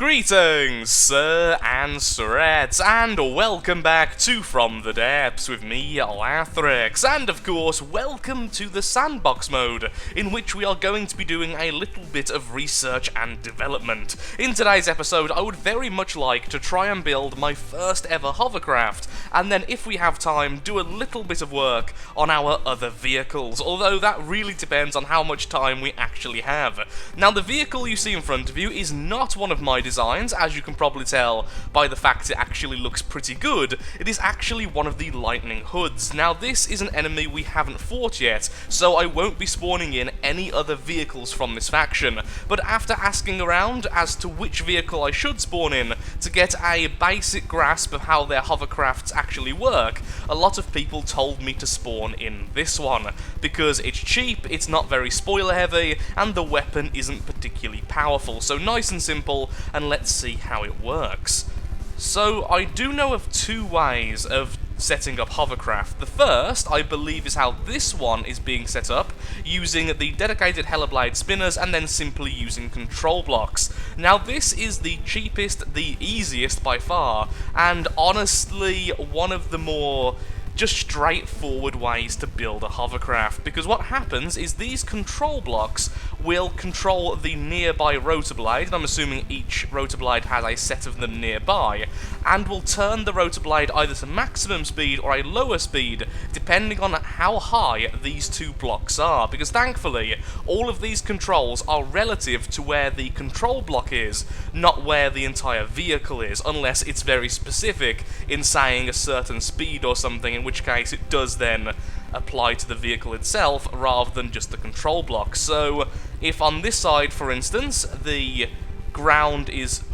Greetings, sir and sirettes, and welcome back to From the Depths with me, Lathrix, and of course, welcome to the sandbox mode, in which we are going to be doing a little bit of research and development. In today's episode, I would very much like to try and build my first ever hovercraft, and then if we have time, do a little bit of work on our other vehicles, although that really depends on how much time we actually have. Now, the vehicle you see in front of you is not one of my designs, as you can probably tell by the fact it actually looks pretty good. It is actually one of the lightning hoods. Now, this is an enemy we haven't fought yet, so I won't be spawning in any other vehicles from this faction, but after asking around as to which vehicle I should spawn in to get a basic grasp of how their hovercrafts actually work, a lot of people told me to spawn in this one, because it's cheap, it's not very spoiler heavy, and the weapon isn't particularly powerful, so nice and simple, and let's see how it works. So, I do know of two ways of setting up hovercraft. The first, I believe, is how this one is being set up, using the dedicated Hellerblade spinners and then simply using control blocks. Now, this is the cheapest, the easiest by far, and honestly, one of the more just straightforward ways to build a hovercraft, because what happens is these control blocks will control the nearby rotor blade, and I'm assuming each rotor blade has a set of them nearby, and will turn the rotor blade either to maximum speed or a lower speed, depending on how high these two blocks are, because thankfully, all of these controls are relative to where the control block is, not where the entire vehicle is, unless it's very specific in saying a certain speed or something, in which case it does then apply to the vehicle itself rather than just the control block. So if on this side, for instance, the ground is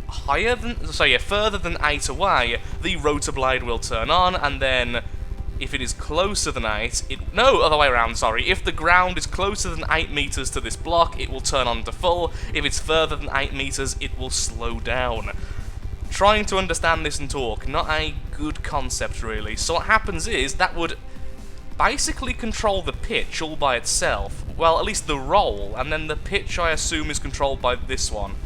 further than 8 away, the rotor blade will turn on, and then if it is closer than 8, other way around, sorry. If the ground is closer than 8 meters to this block, it will turn on to full. If it's further than 8 meters, it will slow down. Trying to understand this and talk, not a good concept really. So what happens is, that would basically control the pitch all by itself. Well, at least the roll, and then the pitch I assume is controlled by this one.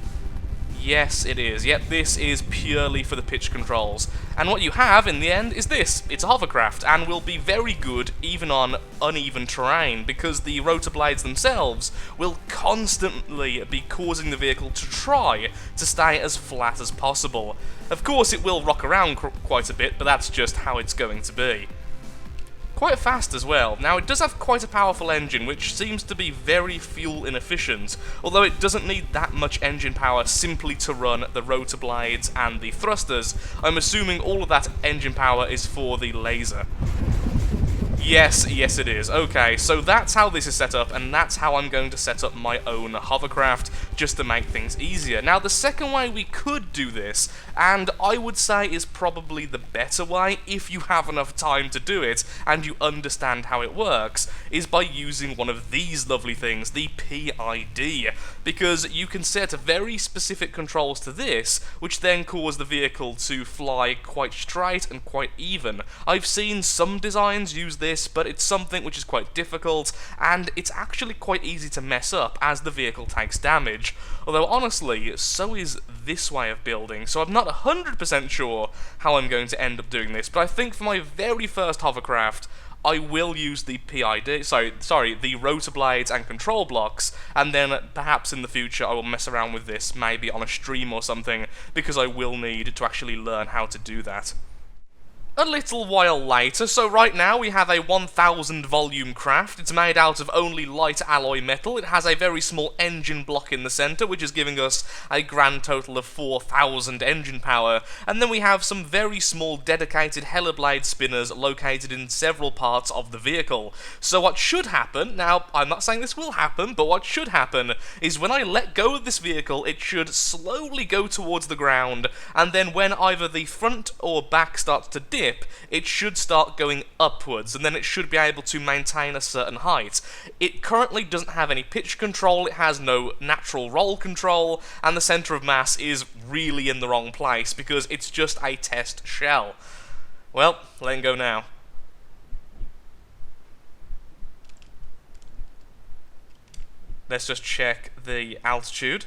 Yes, it is. Yep, this is purely for the pitch controls. And what you have, in the end, is this. It's a hovercraft, and will be very good even on uneven terrain, because the rotor blades themselves will constantly be causing the vehicle to try to stay as flat as possible. Of course, it will rock around quite a bit, but that's just how it's going to be. Quite fast as well. Now, it does have quite a powerful engine, which seems to be very fuel inefficient, although it doesn't need that much engine power simply to run the rotor blades and the thrusters. I'm assuming all of that engine power is for the laser. Yes, it is. Okay, so that's how this is set up, and that's how I'm going to set up my own hovercraft, just to make things easier. Now, the second way we could do this, and I would say is probably the better way, if you have enough time to do it, and you understand how it works, is by using one of these lovely things, the PID, because you can set very specific controls to this, which then cause the vehicle to fly quite straight and quite even. I've seen some designs use this, but it's something which is quite difficult, and it's actually quite easy to mess up as the vehicle takes damage. Although honestly, so is this way of building, so I'm not 100% sure how I'm going to end up doing this, but I think for my very first hovercraft, I will use the the rotor blades and control blocks, and then perhaps in the future I will mess around with this, maybe on a stream or something, because I will need to actually learn how to do that. A little while later, so right now we have a 1000 volume craft. It's made out of only light alloy metal. It has a very small engine block in the centre, which is giving us a grand total of 4000 engine power. And then we have some very small dedicated Hellerblade spinners located in several parts of the vehicle. So what should happen, now I'm not saying this will happen, but what should happen is when I let go of this vehicle, it should slowly go towards the ground, and then when either the front or back starts to dip, it should start going upwards, and then it should be able to maintain a certain height. It currently doesn't have any pitch control, it has no natural roll control, and the centre of mass is really in the wrong place, because it's just a test shell. Well, letting go now. Let's just check the altitude.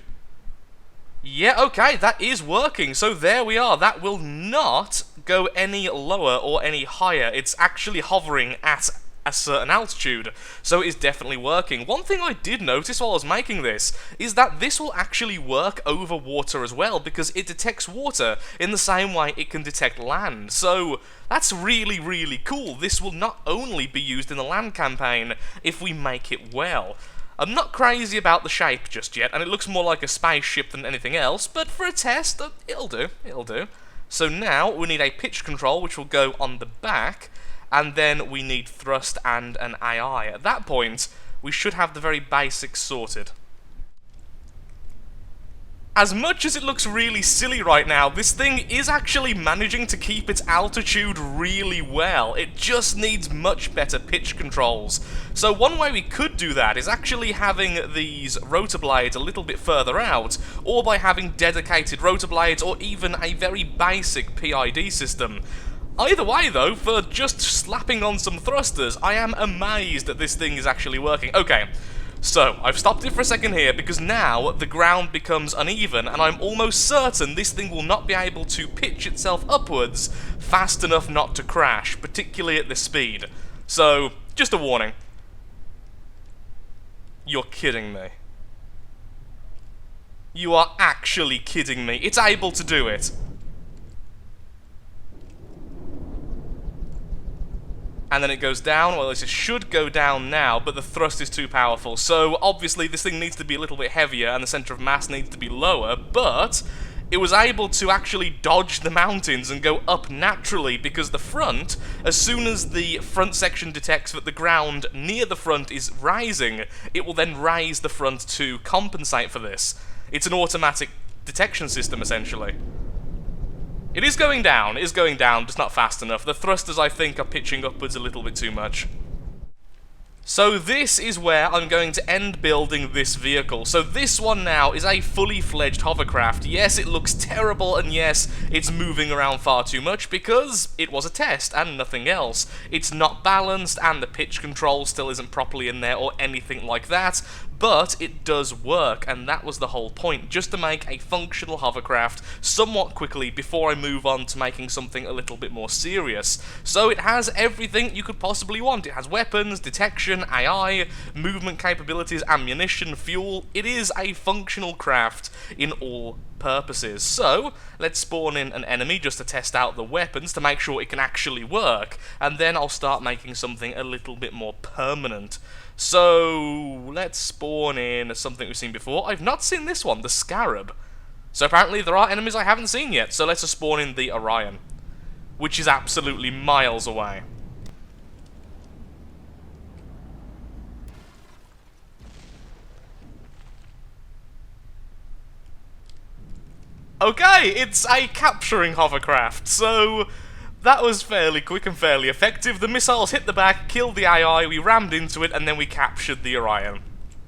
Yeah, okay, that is working. So there we are. That will not go any lower or any higher. It's actually hovering at a certain altitude, so it is definitely working. One thing I did notice while I was making this is that this will actually work over water as well, because it detects water in the same way it can detect land. So that's really, really cool. This will not only be used in the land campaign if we make it well. I'm not crazy about the shape just yet, and it looks more like a spaceship than anything else, but for a test, it'll do, it'll do. So now we need a pitch control, which will go on the back, and then we need thrust and an AI. At that point, we should have the very basics sorted. As much as it looks really silly right now, this thing is actually managing to keep its altitude really well. It just needs much better pitch controls. So one way we could do that is actually having these rotor blades a little bit further out, or by having dedicated rotor blades, or even a very basic PID system. Either way though, for just slapping on some thrusters, I am amazed that this thing is actually working. Okay. So, I've stopped it for a second here because now the ground becomes uneven, and I'm almost certain this thing will not be able to pitch itself upwards fast enough not to crash, particularly at this speed. So, just a warning. You're kidding me. You are actually kidding me. It's able to do it. And then it goes down. Well, it should go down now, but the thrust is too powerful. So, obviously, this thing needs to be a little bit heavier, and the center of mass needs to be lower, but it was able to actually dodge the mountains and go up naturally, because the front, as soon as the front section detects that the ground near the front is rising, it will then raise the front to compensate for this. It's an automatic detection system, essentially. It is going down, just not fast enough. The thrusters, I think, are pitching upwards a little bit too much. So this is where I'm going to end building this vehicle. So this one now is a fully fledged hovercraft. Yes, it looks terrible, and yes, it's moving around far too much because it was a test and nothing else. It's not balanced, and the pitch control still isn't properly in there or anything like that. But it does work, and that was the whole point, just to make a functional hovercraft somewhat quickly before I move on to making something a little bit more serious. So it has everything you could possibly want. It has weapons, detection, AI, movement capabilities, ammunition, fuel. It is a functional craft in all purposes. So, let's spawn in an enemy just to test out the weapons to make sure it can actually work, and then I'll start making something a little bit more permanent. So, let's spawn in something we've seen before. I've not seen this one, the Scarab. So apparently there are enemies I haven't seen yet, so let's just spawn in the Orion, which is absolutely miles away. Okay, it's a capturing hovercraft, so that was fairly quick and fairly effective. The missiles hit the back, killed the AI, we rammed into it, and then we captured the Orion.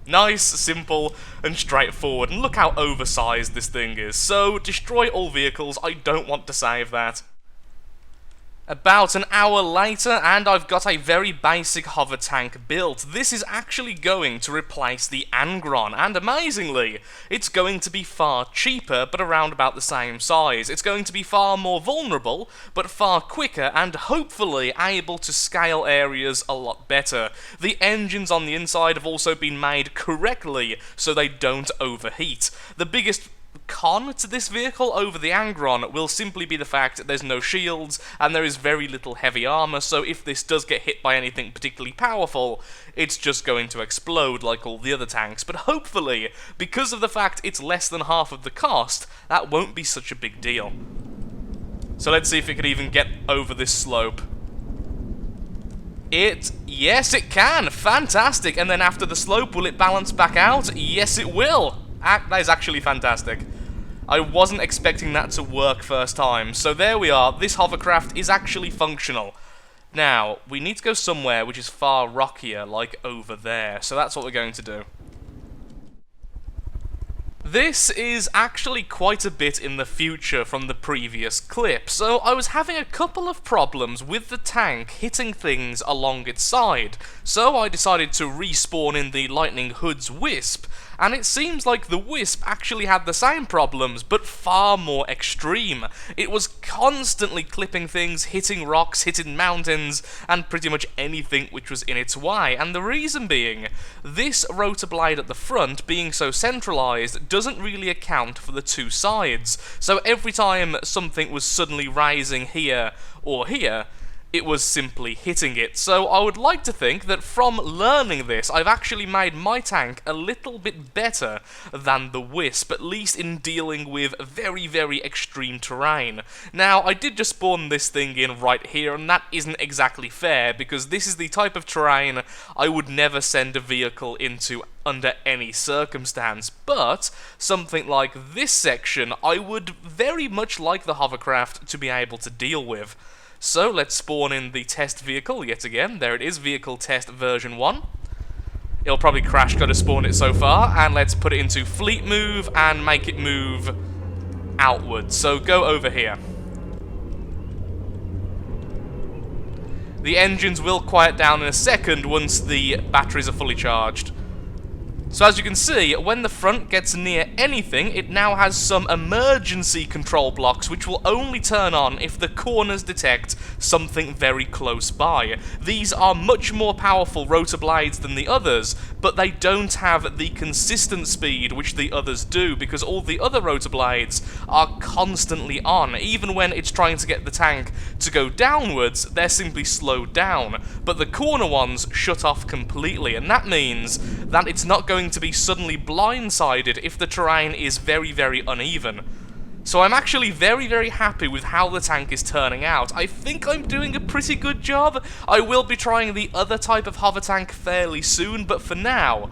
Nice, simple, and straightforward, and look how oversized this thing is. So, destroy all vehicles, I don't want to save that. About an hour later, and I've got a very basic hover tank built. This is actually going to replace the Angron, and amazingly, it's going to be far cheaper, but around about the same size. It's going to be far more vulnerable, but far quicker, and hopefully able to scale areas a lot better. The engines on the inside have also been made correctly, so they don't overheat. The biggest con to this vehicle over the Angron will simply be the fact that there's no shields and there is very little heavy armor, so if this does get hit by anything particularly powerful, it's just going to explode like all the other tanks. But hopefully, because of the fact it's less than half of the cost, that won't be such a big deal. So let's see if it can even get over this slope. Yes, it can! Fantastic! And then after the slope, will it balance back out? Yes, it will! That is actually fantastic. I wasn't expecting that to work first time. So there we are. This hovercraft is actually functional. Now, we need to go somewhere which is far rockier, like over there. So that's what we're going to do. This is actually quite a bit in the future from the previous clip, so I was having a couple of problems with the tank hitting things along its side, so I decided to respawn in the Lightning Hood's Wisp, and it seems like the Wisp actually had the same problems, but far more extreme. It was constantly clipping things, hitting rocks, hitting mountains, and pretty much anything which was in its way, and the reason being, this rotor blade at the front, being so centralised, doesn't really account for the two sides. So every time something was suddenly rising here or here, it was simply hitting it. So I would like to think that from learning this, I've actually made my tank a little bit better than the Wisp, at least in dealing with very, very extreme terrain. Now, I did just spawn this thing in right here, and that isn't exactly fair, because this is the type of terrain I would never send a vehicle into under any circumstance, but something like this section, I would very much like the hovercraft to be able to deal with. So let's spawn in the test vehicle yet again. There it is, vehicle test version 1. It'll probably crash, gotta spawn it so far, and let's put it into fleet move and make it move outwards. So go over here. The engines will quiet down in a second once the batteries are fully charged. So as you can see, when the front gets near anything, it now has some emergency control blocks which will only turn on if the corners detect something very close by. These are much more powerful rotor blades than the others, but they don't have the consistent speed which the others do, because all the other rotor blades are constantly on. Even when it's trying to get the tank to go downwards, they're simply slowed down. But the corner ones shut off completely, and that means that it's not going to be suddenly blindsided if the terrain is very, very uneven. So I'm actually very, very happy with how the tank is turning out. I think I'm doing a pretty good job. I will be trying the other type of hover tank fairly soon, but for now,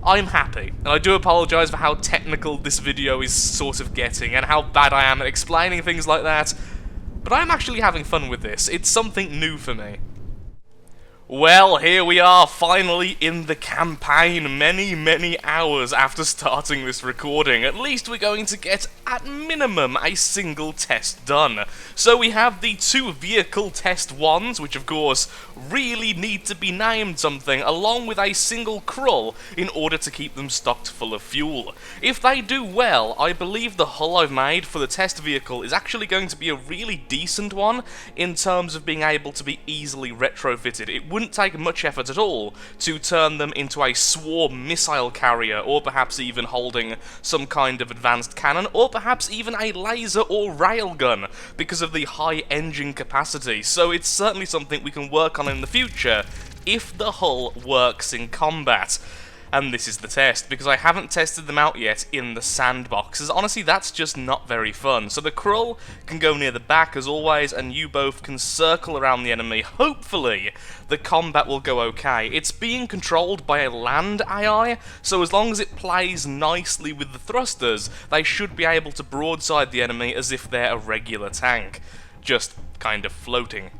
I'm happy. And I do apologise for how technical this video is sort of getting, and how bad I am at explaining things like that, but I'm actually having fun with this. It's something new for me. Well, here we are, finally in the campaign, many, many hours after starting this recording. At least we're going to get, at minimum, a single test done. So we have the 2 vehicle test 1s, which of course really need to be named something, along with a single Krull, in order to keep them stocked full of fuel. If they do well, I believe the hull I've made for the test vehicle is actually going to be a really decent one, in terms of being able to be easily retrofitted. It wouldn't take much effort at all to turn them into a swarm missile carrier, or perhaps even holding some kind of advanced cannon, or perhaps even a laser or railgun, because of the high engine capacity. So it's certainly something we can work on in the future, if the hull works in combat. And this is the test, because I haven't tested them out yet in the sandboxes. Honestly, that's just not very fun. So the Krull can go near the back as always, and you both can circle around the enemy. Hopefully, the combat will go okay. It's being controlled by a land AI, so as long as it plays nicely with the thrusters, they should be able to broadside the enemy as if they're a regular tank, just kind of floating.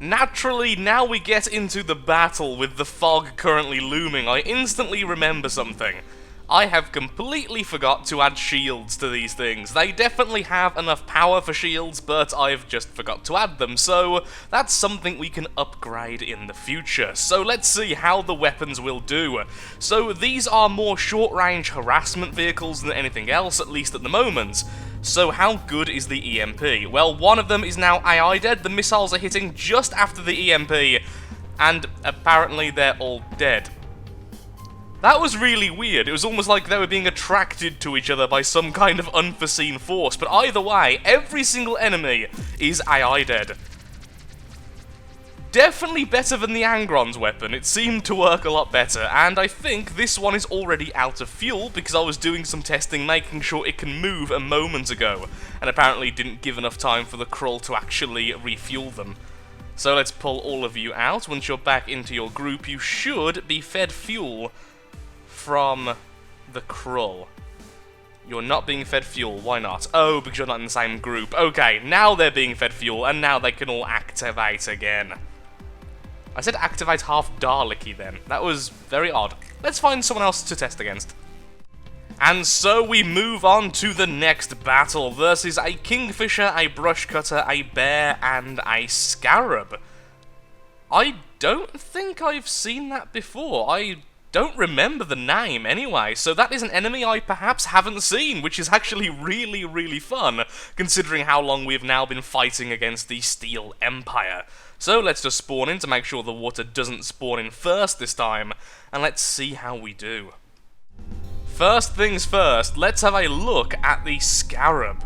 Naturally, now we get into the battle with the fog currently looming, I instantly remember something. I have completely forgot to add shields to these things. They definitely have enough power for shields, but I've just forgot to add them, so that's something we can upgrade in the future. So let's see how the weapons will do. So these are more short-range harassment vehicles than anything else, at least at the moment. So how good is the EMP? Well, one of them is now AI dead. The missiles are hitting just after the EMP, and apparently they're all dead. That was really weird. It was almost like they were being attracted to each other by some kind of unforeseen force. But either way, every single enemy is AI dead. Definitely better than the Angron's weapon. It seemed to work a lot better. And I think this one is already out of fuel, because I was doing some testing making sure it can move a moment ago. And apparently didn't give enough time for the Krull to actually refuel them. So let's pull all of you out. Once you're back into your group, you should be fed fuel from the Krull. You're not being fed fuel, why not? Oh, because you're not in the same group. Okay, now they're being fed fuel, and now they can all activate again. I said activate half Daleki then. That was very odd. Let's find someone else to test against. And so we move on to the next battle versus a Kingfisher, a Brush Cutter, a Bear, and a Scarab. I don't think I've seen that before. I don't remember the name anyway, so that is an enemy I perhaps haven't seen, which is actually really, really fun, considering how long we've now been fighting against the Steel Empire. So let's just spawn in to make sure the water doesn't spawn in first this time, and let's see how we do. First things first, let's have a look at the Scarab.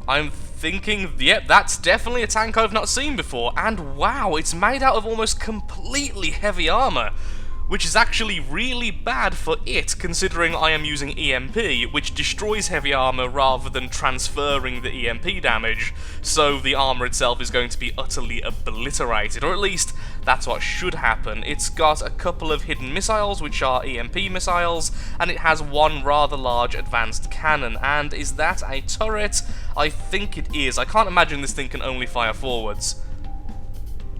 I'm thinking, yep, that's definitely a tank I've not seen before, and wow, it's made out of almost completely heavy armor, which is actually really bad for it, considering I am using EMP, which destroys heavy armor rather than transferring the EMP damage, so the armor itself is going to be utterly obliterated, or at least that's what should happen. It's got a couple of hidden missiles, which are EMP missiles, and it has one rather large advanced cannon. And is that a turret? I think it is. I can't imagine this thing can only fire forwards.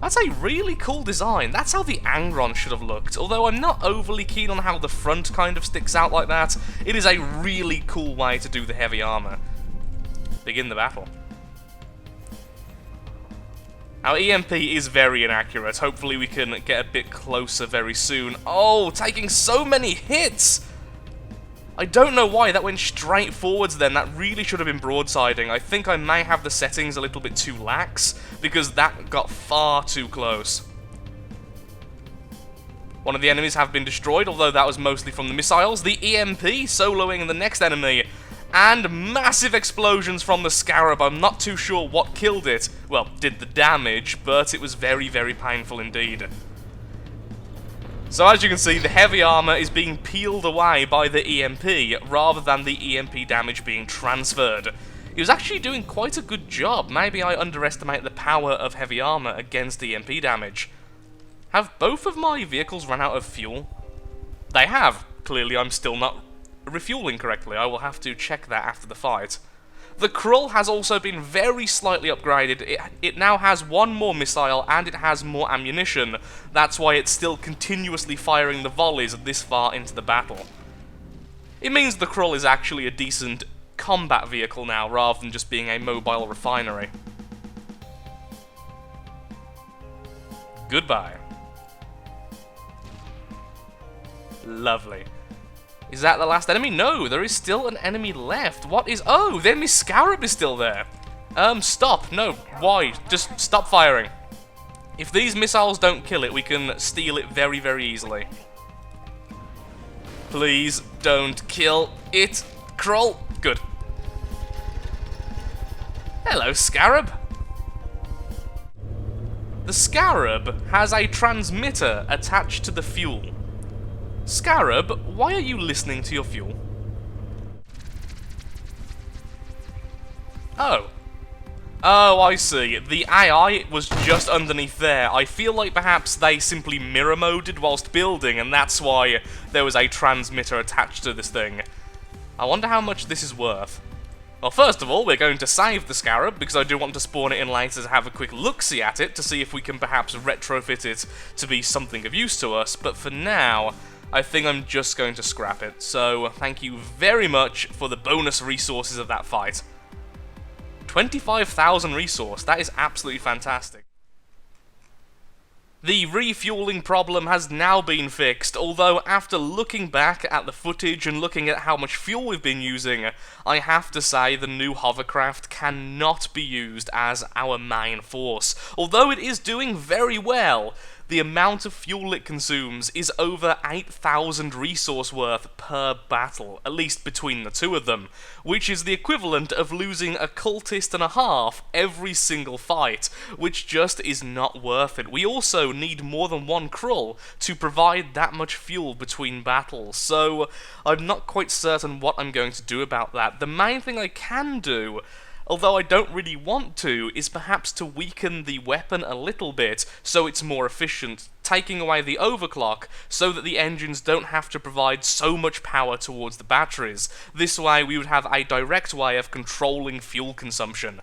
That's a really cool design. That's how the Angron should have looked, although I'm not overly keen on how the front kind of sticks out like that. It is a really cool way to do the heavy armor. Begin the battle. Our EMP is very inaccurate. Hopefully we can get a bit closer very soon. Oh, taking so many hits! I don't know why that went straight forwards then. That really should have been broadsiding. I think I may have the settings a little bit too lax, because that got far too close. One of the enemies have been destroyed, although that was mostly from the missiles. The EMP soloing the next enemy, and massive explosions from the Scarab. I'm not too sure what killed it. Well, did the damage, but it was very, very painful indeed. So as you can see, the heavy armor is being peeled away by the EMP, rather than the EMP damage being transferred. He was actually doing quite a good job. Maybe I underestimate the power of heavy armor against EMP damage. Have both of my vehicles run out of fuel? They have. Clearly I'm still not refueling correctly. I will have to check that after the fight. The Krull has also been very slightly upgraded. It now has one more missile and it has more ammunition. That's why it's still continuously firing the volleys this far into the battle. It means the Krull is actually a decent combat vehicle now, rather than just being a mobile refinery. Goodbye. Lovely. Is that the last enemy? No, there is still an enemy left. What is... Oh, the enemy Scarab is still there. Stop. No, why? Just stop firing. If these missiles don't kill it, we can steal it very, very easily. Please don't kill it. Krull. Good. Hello, Scarab. The Scarab has a transmitter attached to the fuel. Scarab, why are you listening to your fuel? Oh. Oh, I see. The AI was just underneath there. I feel like perhaps they simply mirror moded whilst building, and that's why there was a transmitter attached to this thing. I wonder how much this is worth. Well, first of all, we're going to save the Scarab, because I do want to spawn it in later to have a quick look-see at it, to see if we can perhaps retrofit it to be something of use to us, but for now, I think I'm just going to scrap it. So, thank you very much for the bonus resources of that fight. 25,000 resource, that is absolutely fantastic. The refueling problem has now been fixed, although after looking back at the footage and looking at how much fuel we've been using, I have to say the new hovercraft cannot be used as our main force. Although it is doing very well, the amount of fuel it consumes is over 8,000 resource worth per battle, at least between the two of them, which is the equivalent of losing a cultist and a half every single fight, which just is not worth it. We also need more than one Krull to provide that much fuel between battles, so I'm not quite certain what I'm going to do about that. The main thing I can do, although I don't really want to, is perhaps to weaken the weapon a little bit so it's more efficient, taking away the overclock so that the engines don't have to provide so much power towards the batteries. This way we would have a direct way of controlling fuel consumption.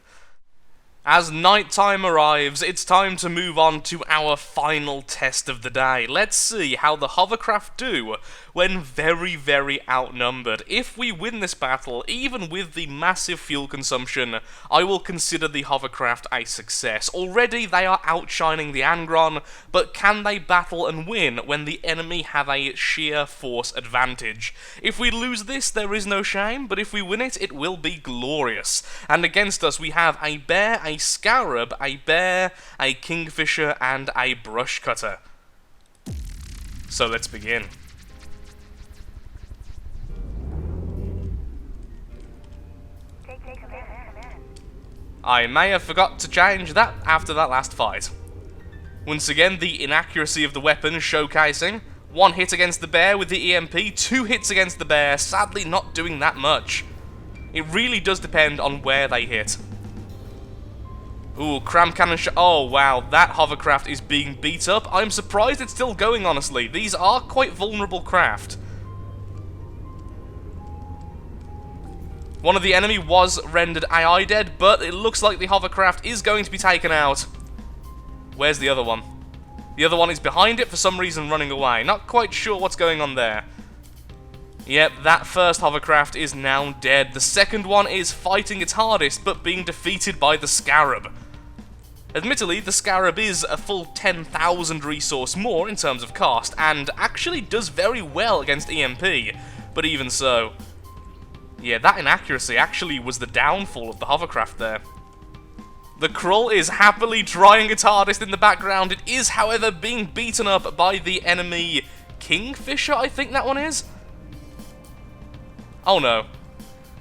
As nighttime arrives, it's time to move on to our final test of the day. Let's see how the hovercraft do when very, very outnumbered. If we win this battle, even with the massive fuel consumption, I will consider the hovercraft a success. Already they are outshining the Angron, but can they battle and win when the enemy have a sheer force advantage? If we lose this, there is no shame, but if we win it, it will be glorious. And against us, we have a bear, a Scarab, a bear, a kingfisher, and a brush cutter. So let's begin. I may have forgot to change that after that last fight. Once again, the inaccuracy of the weapon showcasing. 1 hit against the bear with the EMP, 2 hits against the bear, sadly not doing that much. It really does depend on where they hit. Ooh, cram cannon shot. Oh wow, that hovercraft is being beat up. I'm surprised it's still going, honestly. These are quite vulnerable craft. One of the enemy was rendered AI dead, but it looks like the hovercraft is going to be taken out. Where's the other one? The other one is behind it, for some reason running away. Not quite sure what's going on there. Yep, that first hovercraft is now dead. The second one is fighting its hardest, but being defeated by the Scarab. Admittedly, the Scarab is a full 10,000 resource more in terms of cost, and actually does very well against EMP, but even so. Yeah, that inaccuracy actually was the downfall of the hovercraft there. The Krull is happily trying its hardest in the background. It is, however, being beaten up by the enemy Kingfisher, I think that one is? Oh no.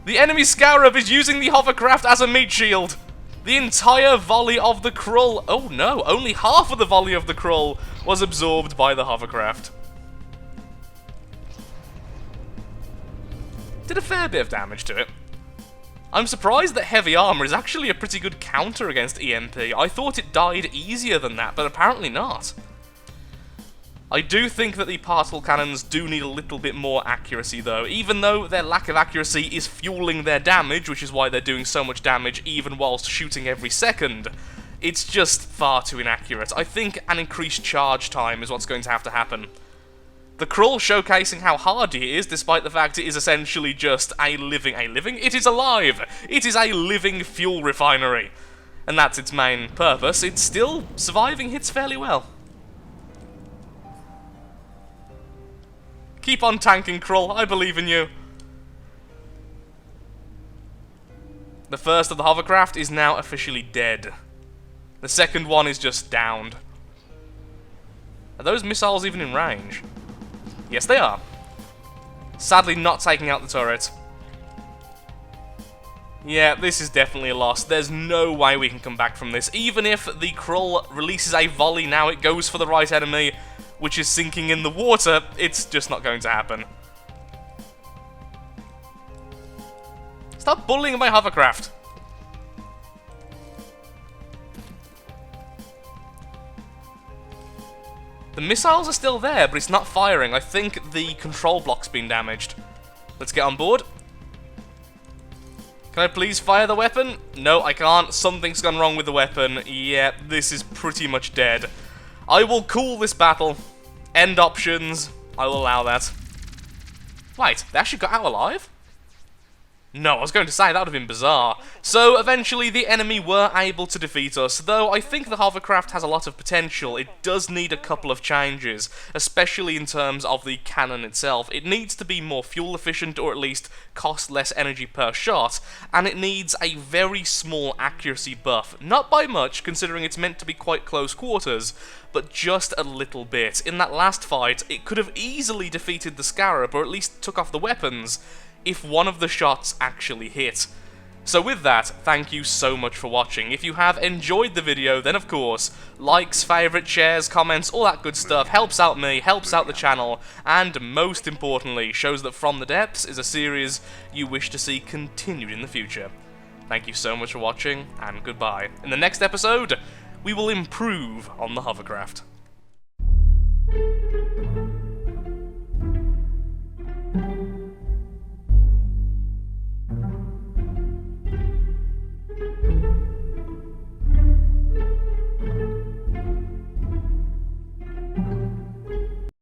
The enemy Scarab is using the hovercraft as a meat shield. The entire volley of the Krull... Oh no, only half of the volley of the Krull was absorbed by the hovercraft. Did a fair bit of damage to it. I'm surprised that heavy armor is actually a pretty good counter against EMP. I thought it died easier than that, but apparently not. I do think that the particle cannons do need a little bit more accuracy though, even though their lack of accuracy is fueling their damage, which is why they're doing so much damage even whilst shooting every second. It's just far too inaccurate. I think an increased charge time is what's going to have to happen. The Krull showcasing how hardy it is, despite the fact it is essentially just it is alive! It is a living fuel refinery. And that's its main purpose. It's still surviving hits fairly well. Keep on tanking, Krull. I believe in you. The first of the hovercraft is now officially dead. The second one is just downed. Are those missiles even in range? Yes, they are. Sadly not taking out the turret. Yeah, this is definitely a loss. There's no way we can come back from this. Even if the Krull releases a volley now, it goes for the right enemy, which is sinking in the water, it's just not going to happen. Stop bullying my hovercraft. The missiles are still there, but it's not firing. I think the control block's been damaged. Let's get on board. Can I please fire the weapon? No, I can't. Something's gone wrong with the weapon. Yeah, this is pretty much dead. I will cool this battle. End options. I will allow that. Wait, they actually got out alive? No, I was going to say, that would have been bizarre. So, eventually, the enemy were able to defeat us, though I think the hovercraft has a lot of potential. It does need a couple of changes, especially in terms of the cannon itself. It needs to be more fuel efficient, or at least cost less energy per shot, and it needs a very small accuracy buff. Not by much, considering it's meant to be quite close quarters, but just a little bit. In that last fight, it could have easily defeated the Scarab, or at least took off the weapons, if one of the shots actually hit. So with that, thank you so much for watching. If you have enjoyed the video, then of course, likes, favourites, shares, comments, all that good stuff helps out me, helps out the channel, and most importantly, shows that From the Depths is a series you wish to see continued in the future. Thank you so much for watching, and goodbye. In the next episode, we will improve on the hovercraft.